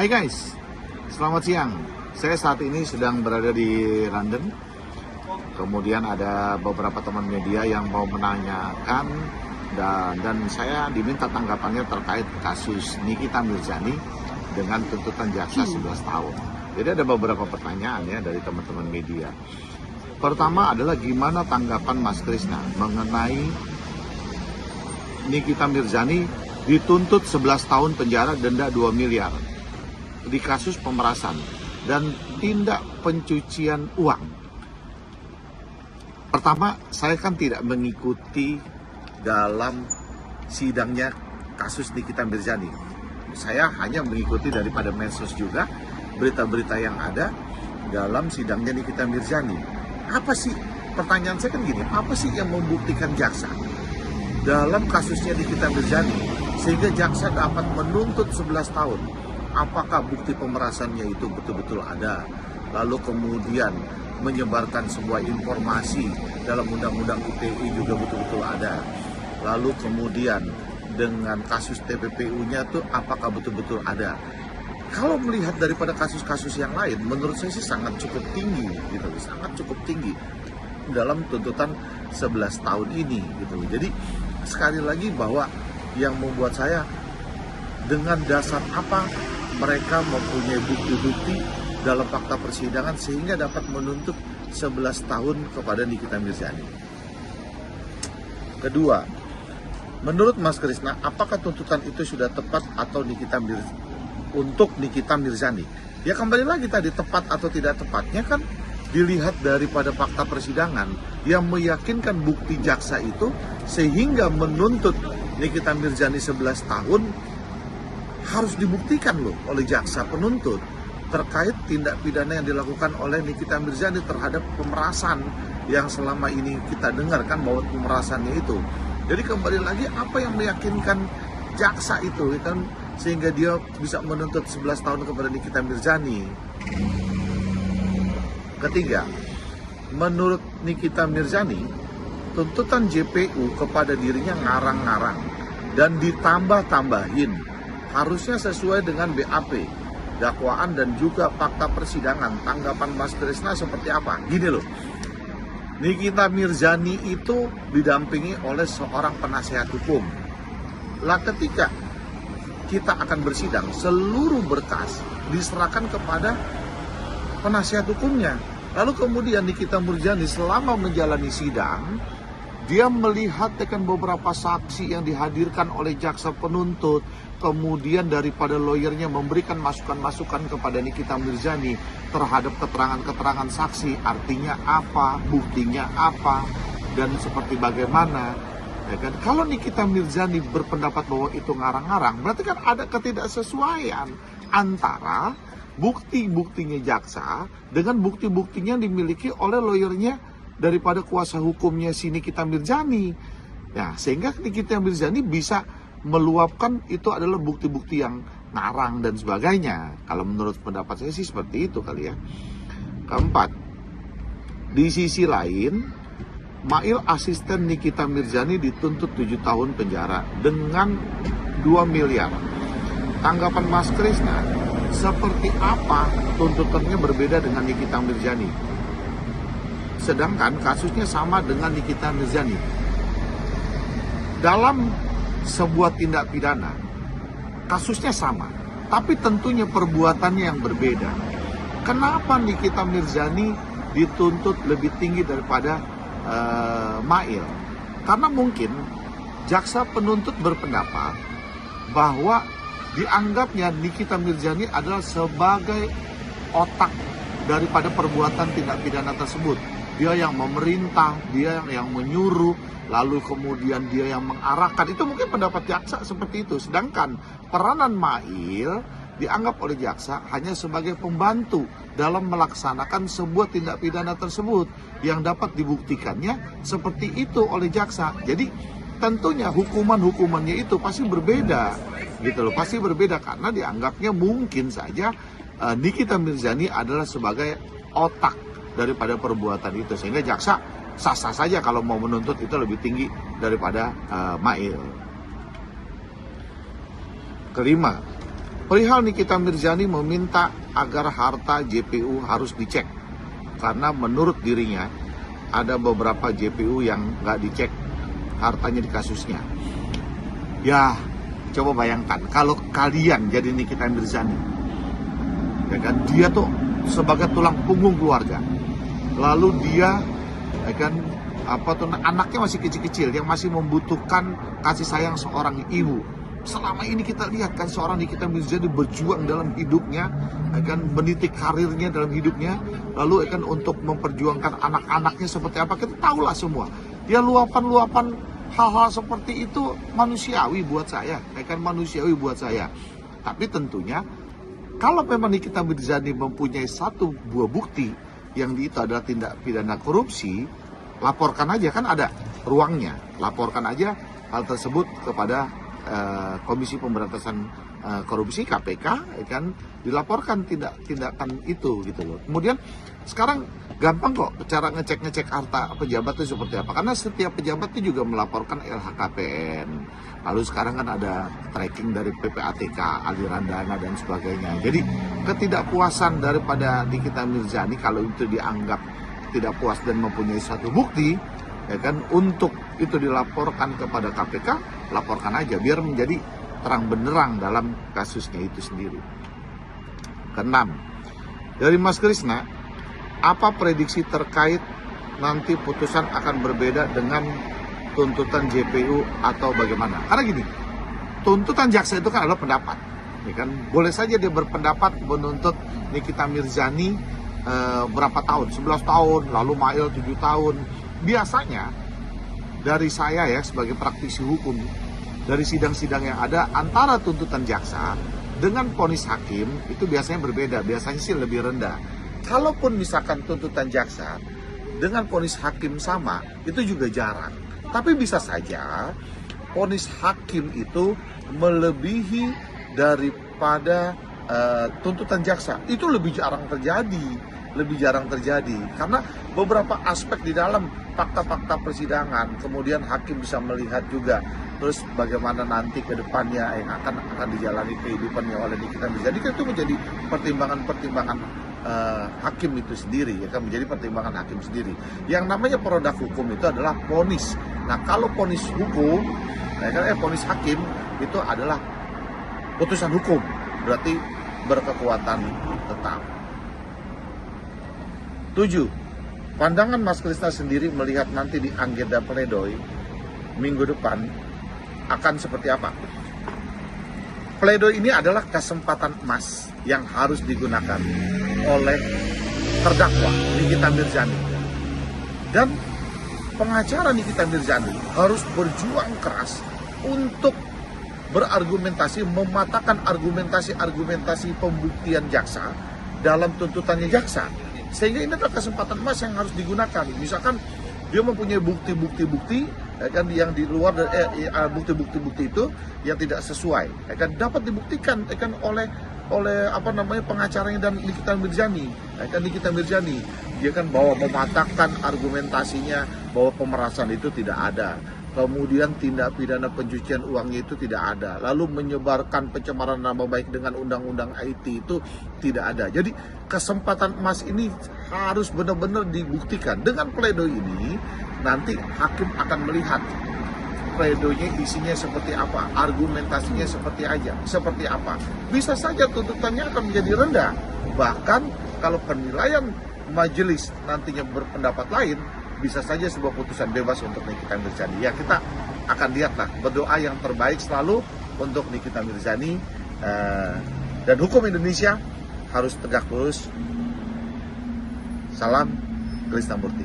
Hai guys, selamat siang. Saya saat ini sedang berada di London. Kemudian ada beberapa teman media yang mau menanyakan dan saya diminta tanggapannya terkait kasus Nikita Mirzani dengan tuntutan jaksa 11 tahun. Jadi ada beberapa pertanyaan ya dari teman-teman media. Pertama adalah gimana tanggapan Mas Krisna mengenai Nikita Mirzani dituntut 11 tahun penjara, denda 2 miliar di kasus pemerasan dan tindak pencucian uang. Pertama, saya kan tidak mengikuti dalam sidangnya kasus Nikita Mirzani. Saya hanya mengikuti daripada medsos juga berita-berita yang ada dalam sidangnya Nikita Mirzani. Apa sih, pertanyaan saya kan gini, apa sih yang membuktikan jaksa dalam kasusnya Nikita Mirzani sehingga jaksa dapat menuntut 11 tahun? Apakah bukti pemerasannya itu betul-betul ada? Lalu kemudian menyebarkan sebuah informasi dalam undang-undang ITE juga betul-betul ada. Lalu kemudian dengan kasus TPPU-nya tuh apakah betul-betul ada? Kalau melihat daripada kasus-kasus yang lain, menurut saya sih sangat cukup tinggi, gitu, sangat cukup tinggi dalam tuntutan 11 tahun ini, gitu. Jadi sekali lagi bahwa yang membuat saya dengan dasar apa mereka mempunyai bukti-bukti dalam fakta persidangan sehingga dapat menuntut 11 tahun kepada Nikita Mirzani. Kedua, menurut Mas Krisna, apakah tuntutan itu sudah tepat atau untuk Nikita Mirzani? Ya kembali lagi tadi, tepat atau tidak tepatnya kan dilihat daripada fakta persidangan yang meyakinkan bukti jaksa itu sehingga menuntut Nikita Mirzani 11 tahun harus dibuktikan loh oleh jaksa penuntut terkait tindak pidana yang dilakukan oleh Nikita Mirzani terhadap pemerasan yang selama ini kita dengar kan bahwa pemerasannya itu. Jadi kembali lagi apa yang meyakinkan jaksa itu kan sehingga dia bisa menuntut 11 tahun kepada Nikita Mirzani. Ketiga, menurut Nikita Mirzani, tuntutan JPU kepada dirinya ngarang-ngarang dan ditambah-tambahin harusnya sesuai dengan BAP, dakwaan dan juga fakta persidangan. Tanggapan Mas Krisna seperti apa? Gini loh, Nikita Mirzani itu didampingi oleh seorang penasehat hukum. Lah ketika kita akan bersidang, seluruh berkas diserahkan kepada penasehat hukumnya. Lalu kemudian Nikita Mirzani selama menjalani sidang, dia melihat dengan beberapa saksi yang dihadirkan oleh jaksa penuntut, kemudian daripada lawyernya memberikan masukan-masukan kepada Nikita Mirzani terhadap keterangan-keterangan saksi, artinya apa, buktinya apa, dan seperti bagaimana. Ya kan? Kalau Nikita Mirzani berpendapat bahwa itu ngarang-ngarang, berarti kan ada ketidaksesuaian antara bukti-buktinya jaksa dengan bukti-buktinya yang dimiliki oleh lawyernya daripada kuasa hukumnya si Nikita Mirzani. Ya, sehingga Nikita Mirzani bisa meluapkan itu adalah bukti-bukti yang ngarang dan sebagainya. Kalau menurut pendapat saya sih seperti itu kali ya. Keempat, di sisi lain, Mail asisten Nikita Mirzani dituntut 7 tahun penjara dengan 2 miliar. Tanggapan Mas Krisna, seperti apa tuntutannya berbeda dengan Nikita Mirzani? Sedangkan kasusnya sama dengan Nikita Mirzani. Dalam sebuah tindak pidana, kasusnya sama, tapi tentunya perbuatannya yang berbeda. Kenapa Nikita Mirzani dituntut lebih tinggi daripada Mail? Karena mungkin jaksa penuntut berpendapat bahwa dianggapnya Nikita Mirzani adalah sebagai otak daripada perbuatan tindak pidana tersebut. Dia yang memerintah, dia yang menyuruh, lalu kemudian dia yang mengarahkan. Itu mungkin pendapat jaksa seperti itu. Sedangkan peranan Mail dianggap oleh jaksa hanya sebagai pembantu dalam melaksanakan sebuah tindak pidana tersebut yang dapat dibuktikannya seperti itu oleh jaksa. Jadi tentunya hukumannya itu pasti berbeda, gitu loh. Pasti berbeda karena dianggapnya mungkin saja Nikita Mirzani adalah sebagai otak daripada perbuatan itu, sehingga jaksa sah-sah saja kalau mau menuntut itu lebih tinggi daripada Mail. Kelima, Perihal Nikita Mirzani meminta agar harta JPU harus dicek. Karena menurut dirinya ada beberapa JPU yang nggak dicek hartanya di kasusnya. Ya, coba bayangkan kalau kalian jadi Nikita Mirzani, ya kan, dia tuh sebagai tulang punggung keluarga. Lalu dia, ya kan, anaknya masih kecil-kecil yang masih membutuhkan kasih sayang seorang ibu. Selama ini kita lihat kan seorang Nikita Mirzani berjuang dalam hidupnya, akan menitik karirnya dalam hidupnya, lalu akan untuk memperjuangkan anak-anaknya seperti apa, kita tahulah semua. Ya, luapan-luapan hal-hal seperti itu manusiawi buat saya, manusiawi buat saya. Tapi tentunya kalau memang Nikita Mirzani mempunyai satu buah bukti yang itu adalah tindak pidana korupsi, laporkan aja, kan ada ruangnya, laporkan aja hal tersebut kepada Komisi Pemberantasan Korupsi KPK, kan, dilaporkan tindakan itu gitu loh. Kemudian sekarang gampang kok cara ngecek harta pejabat itu seperti apa, karena setiap pejabat itu juga melaporkan LHKPN. Lalu sekarang kan ada tracking dari PPATK, aliran dana dan sebagainya. Jadi ketidakpuasan daripada Nikita Mirzani kalau itu dianggap tidak puas dan mempunyai satu bukti, ya kan, untuk itu dilaporkan kepada KPK, laporkan aja biar menjadi terang benderang dalam kasusnya itu sendiri. Keenam, dari Mas Krisna, apa prediksi terkait nanti putusan akan berbeda dengan tuntutan JPU atau bagaimana? Karena gini, tuntutan jaksa itu kan adalah pendapat, ya kan, boleh saja dia berpendapat menuntut Nikita Mirzani berapa tahun, 11 tahun, lalu Mail 7 tahun. Biasanya dari saya ya sebagai praktisi hukum, dari sidang-sidang yang ada, antara tuntutan jaksa dengan vonis hakim itu biasanya berbeda, biasanya sih lebih rendah. Kalaupun misalkan tuntutan jaksa dengan vonis hakim sama, itu juga jarang. Tapi bisa saja vonis hakim itu melebihi daripada tuntutan jaksa. Itu lebih jarang terjadi, karena beberapa aspek di dalam fakta-fakta persidangan, kemudian hakim bisa melihat juga terus bagaimana nanti ke depannya yang akan dijalani kehidupannya oleh Nikita Mirzani. Itu menjadi pertimbangan hakim itu sendiri, ya kan, menjadi pertimbangan hakim sendiri. Yang namanya produk hukum itu adalah vonis. Nah, kalau vonis hukum, ya kan, vonis hakim itu adalah putusan hukum, berarti berkekuatan tetap. 7. Pandangan Mas Krisna sendiri melihat nanti di agenda pledoi minggu depan akan seperti apa? Pledoi ini adalah kesempatan emas yang harus digunakan oleh terdakwa Nikita Mirzani. Dan pengacara Nikita Mirzani harus berjuang keras untuk berargumentasi, mematahkan argumentasi pembuktian jaksa dalam tuntutannya jaksa. Sehingga ini adalah kesempatan emas yang harus digunakan. Misalkan dia mempunyai bukti-bukti, ya kan, yang di luar dari bukti-bukti itu yang tidak sesuai, ya kan, dapat dibuktikan, ya kan, oleh pengacaranya dan Nikita Mirzani, ya kan, Nikita Mirzani, dia kan bahwa mematahkan argumentasinya bahwa pemerasan itu tidak ada. Kemudian tindak pidana pencucian uangnya itu tidak ada. Lalu menyebarkan pencemaran nama baik dengan undang-undang IT itu tidak ada. Jadi kesempatan emas ini harus benar-benar dibuktikan. Dengan pledoi ini nanti hakim akan melihat pledoinya isinya seperti apa, argumentasinya seperti apa. Bisa saja tuntutannya akan menjadi rendah. Bahkan kalau penilaian majelis nantinya berpendapat lain, bisa saja sebuah putusan bebas untuk Nikita Mirzani. Ya, kita akan lihatlah, berdoa yang terbaik selalu untuk Nikita Mirzani, dan hukum Indonesia harus tegak lurus. Salam Krisnamurti.